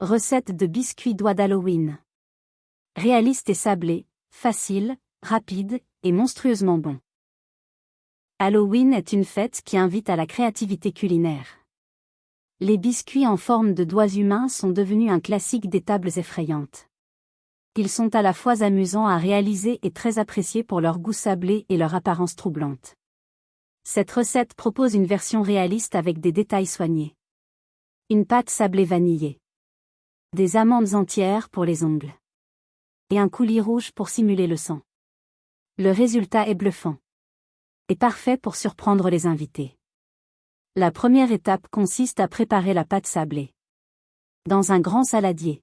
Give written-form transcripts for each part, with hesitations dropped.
Recette de biscuits d'oie d'Halloween. Réaliste et sablé, facile, rapide, et monstrueusement bon. Halloween est une fête qui invite à la créativité culinaire. Les biscuits en forme de doigts humains sont devenus un classique des tables effrayantes. Ils sont à la fois amusants à réaliser et très appréciés pour leur goût sablé et leur apparence troublante. Cette recette propose une version réaliste avec des détails soignés. Une pâte sablée vanillée. Des amandes entières pour les ongles. Et un coulis rouge pour simuler le sang. Le résultat est bluffant. Et parfait pour surprendre les invités. La première étape consiste à préparer la pâte sablée. Dans un grand saladier.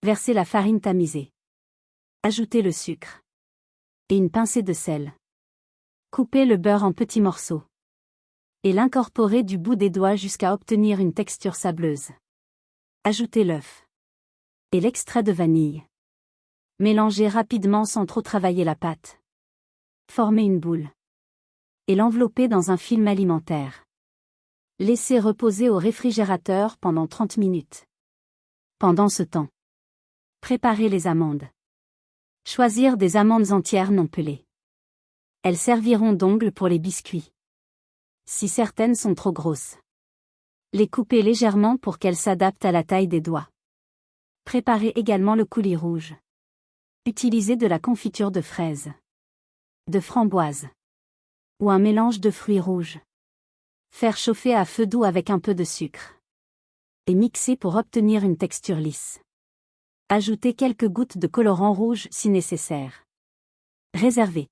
Versez la farine tamisée. Ajoutez le sucre. Et une pincée de sel. Coupez le beurre en petits morceaux. Et l'incorporez du bout des doigts jusqu'à obtenir une texture sableuse. Ajoutez l'œuf. Et l'extrait de vanille. Mélangez rapidement sans trop travailler la pâte. Formez une boule. Et l'enveloppez dans un film alimentaire. Laissez reposer au réfrigérateur pendant 30 minutes. Pendant ce temps, préparez les amandes. Choisir des amandes entières non pelées. Elles serviront d'ongles pour les biscuits. Si certaines sont trop grosses, les coupez légèrement pour qu'elles s'adaptent à la taille des doigts. Préparez également le coulis rouge. Utilisez de la confiture de fraises, de framboises ou un mélange de fruits rouges. Faire chauffer à feu doux avec un peu de sucre. Et mixer pour obtenir une texture lisse. Ajoutez quelques gouttes de colorant rouge si nécessaire. Réserver.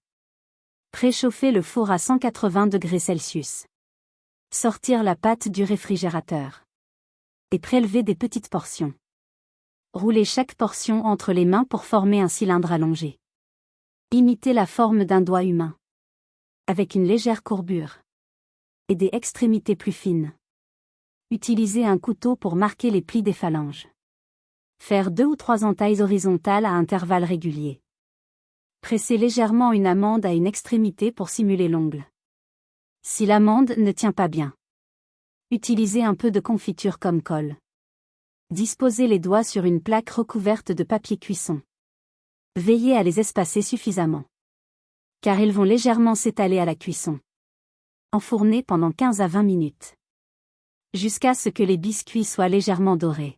Préchauffer le four à 180 degrés Celsius. Sortir la pâte du réfrigérateur. Et prélever des petites portions. Roulez chaque portion entre les mains pour former un cylindre allongé. Imitez la forme d'un doigt humain. Avec une légère courbure. Et des extrémités plus fines. Utilisez un couteau pour marquer les plis des phalanges. Faire 2 ou 3 entailles horizontales à intervalles réguliers. Pressez légèrement une amande à une extrémité pour simuler l'ongle. Si l'amande ne tient pas bien, utilisez un peu de confiture comme colle. Disposez les doigts sur une plaque recouverte de papier cuisson. Veillez à les espacer suffisamment. Car ils vont légèrement s'étaler à la cuisson. Enfournez pendant 15 à 20 minutes. Jusqu'à ce que les biscuits soient légèrement dorés.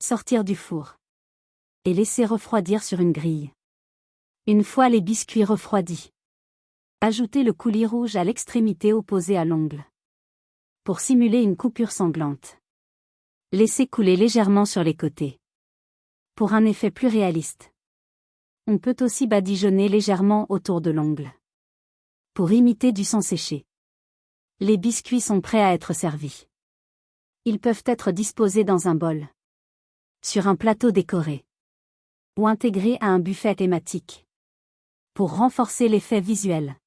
Sortir du four. Et laisser refroidir sur une grille. Une fois les biscuits refroidis, ajoutez le coulis rouge à l'extrémité opposée à l'ongle. Pour simuler une coupure sanglante. Laissez couler légèrement sur les côtés. Pour un effet plus réaliste. On peut aussi badigeonner légèrement autour de l'ongle. Pour imiter du sang séché. Les biscuits sont prêts à être servis. Ils peuvent être disposés dans un bol. Sur un plateau décoré. Ou intégrés à un buffet thématique. Pour renforcer l'effet visuel.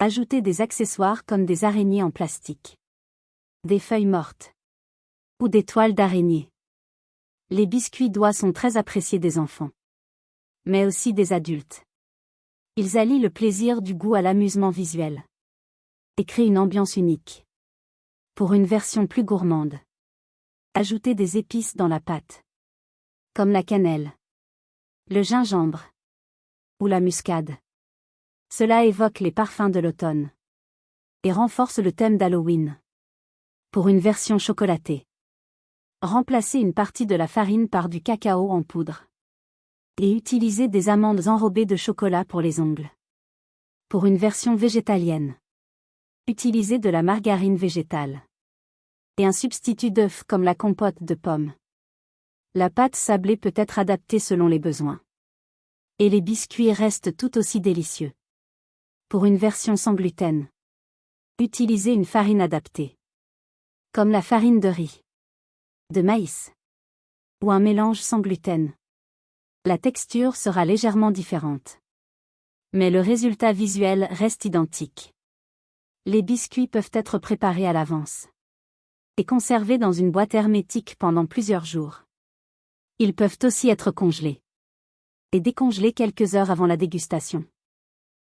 Ajoutez des accessoires comme des araignées en plastique. Des feuilles mortes. Ou des toiles d'araignée. Les biscuits d'oie sont très appréciés des enfants. Mais aussi des adultes. Ils allient le plaisir du goût à l'amusement visuel. Et créent une ambiance unique. Pour une version plus gourmande. Ajoutez des épices dans la pâte. Comme la cannelle. Le gingembre. Ou la muscade. Cela évoque les parfums de l'automne. Et renforce le thème d'Halloween. Pour une version chocolatée. Remplacez une partie de la farine par du cacao en poudre. Et utilisez des amandes enrobées de chocolat pour les ongles. Pour une version végétalienne. Utilisez de la margarine végétale. Et un substitut d'œuf comme la compote de pommes. La pâte sablée peut être adaptée selon les besoins. Et les biscuits restent tout aussi délicieux. Pour une version sans gluten. Utilisez une farine adaptée. Comme la farine de riz. De maïs. Ou un mélange sans gluten. La texture sera légèrement différente. Mais le résultat visuel reste identique. Les biscuits peuvent être préparés à l'avance. Et conservés dans une boîte hermétique pendant plusieurs jours. Ils peuvent aussi être congelés. Et décongelés quelques heures avant la dégustation.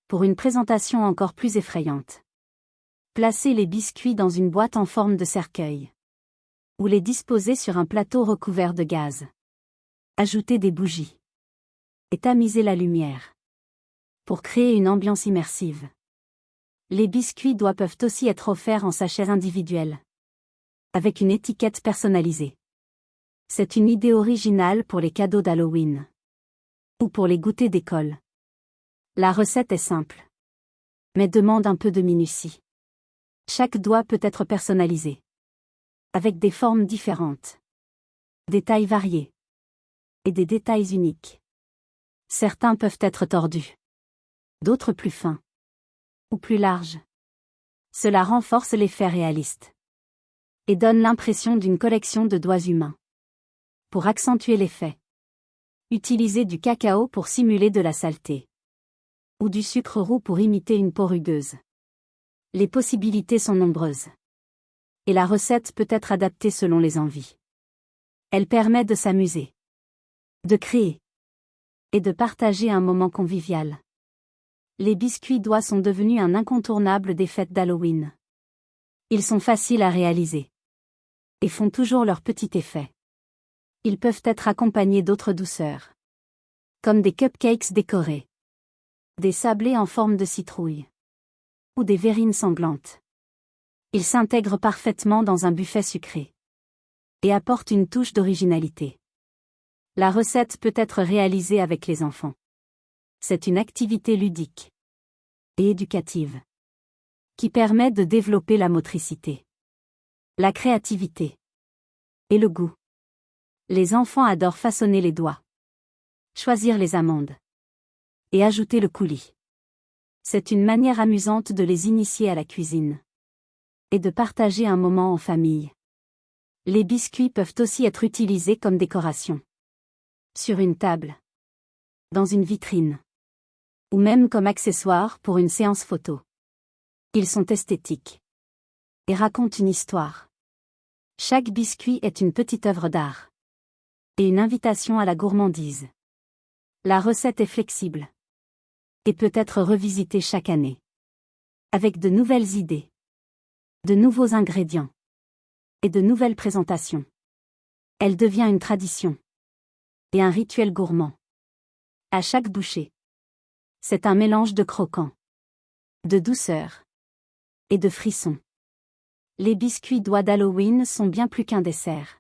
Pour une présentation encore plus effrayante. Placez les biscuits dans une boîte en forme de cercueil. Ou les disposer sur un plateau recouvert de gaz. Ajoutez des bougies. Et tamiser la lumière. Pour créer une ambiance immersive. Les biscuits doigts peuvent aussi être offerts en sachets individuels. Avec une étiquette personnalisée. C'est une idée originale pour les cadeaux d'Halloween. Ou pour les goûters d'école. La recette est simple. Mais demande un peu de minutie. Chaque doigt peut être personnalisé. Avec des formes différentes. Des tailles variées. Et des détails uniques. Certains peuvent être tordus. D'autres plus fins. Ou plus larges. Cela renforce l'effet réaliste. Et donne l'impression d'une collection de doigts humains. Pour accentuer l'effet. Utilisez du cacao pour simuler de la saleté. Ou du sucre roux pour imiter une peau rugueuse. Les possibilités sont nombreuses. Et la recette peut être adaptée selon les envies. Elle permet de s'amuser. De créer. Et de partager un moment convivial. Les biscuits doigts sont devenus un incontournable des fêtes d'Halloween. Ils sont faciles à réaliser. Et font toujours leur petit effet. Ils peuvent être accompagnés d'autres douceurs. Comme des cupcakes décorés. Des sablés en forme de citrouille. Ou des verrines sanglantes. Ils s'intègrent parfaitement dans un buffet sucré. Et apportent une touche d'originalité. La recette peut être réalisée avec les enfants. C'est une activité ludique. Et éducative. Qui permet de développer la motricité. La créativité. Et le goût. Les enfants adorent façonner les doigts. Choisir les amandes. Et ajouter le coulis. C'est une manière amusante de les initier à la cuisine. Et de partager un moment en famille. Les biscuits peuvent aussi être utilisés comme décoration. Sur une table. Dans une vitrine. Ou même comme accessoire pour une séance photo. Ils sont esthétiques. Et racontent une histoire. Chaque biscuit est une petite œuvre d'art. Et une invitation à la gourmandise. La recette est flexible. Et peut être revisitée chaque année. Avec de nouvelles idées. De nouveaux ingrédients. Et de nouvelles présentations. Elle devient une tradition. Et un rituel gourmand. À chaque bouchée. C'est un mélange de croquant. De douceur. Et de frisson. Les biscuits doigts d'Halloween sont bien plus qu'un dessert.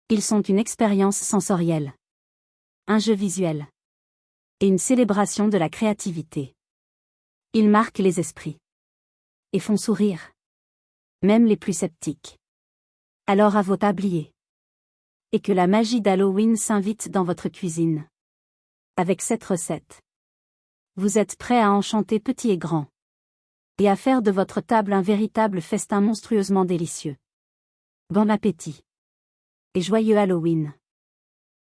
Ils sont une expérience sensorielle. Un jeu visuel. Et une célébration de la créativité. Ils marquent les esprits. Et font sourire. Même les plus sceptiques. Alors à vos tabliers. Et que la magie d'Halloween s'invite dans votre cuisine. Avec cette recette. Vous êtes prêt à enchanter petit et grand. Et à faire de votre table un véritable festin monstrueusement délicieux. Bon appétit. Et joyeux Halloween.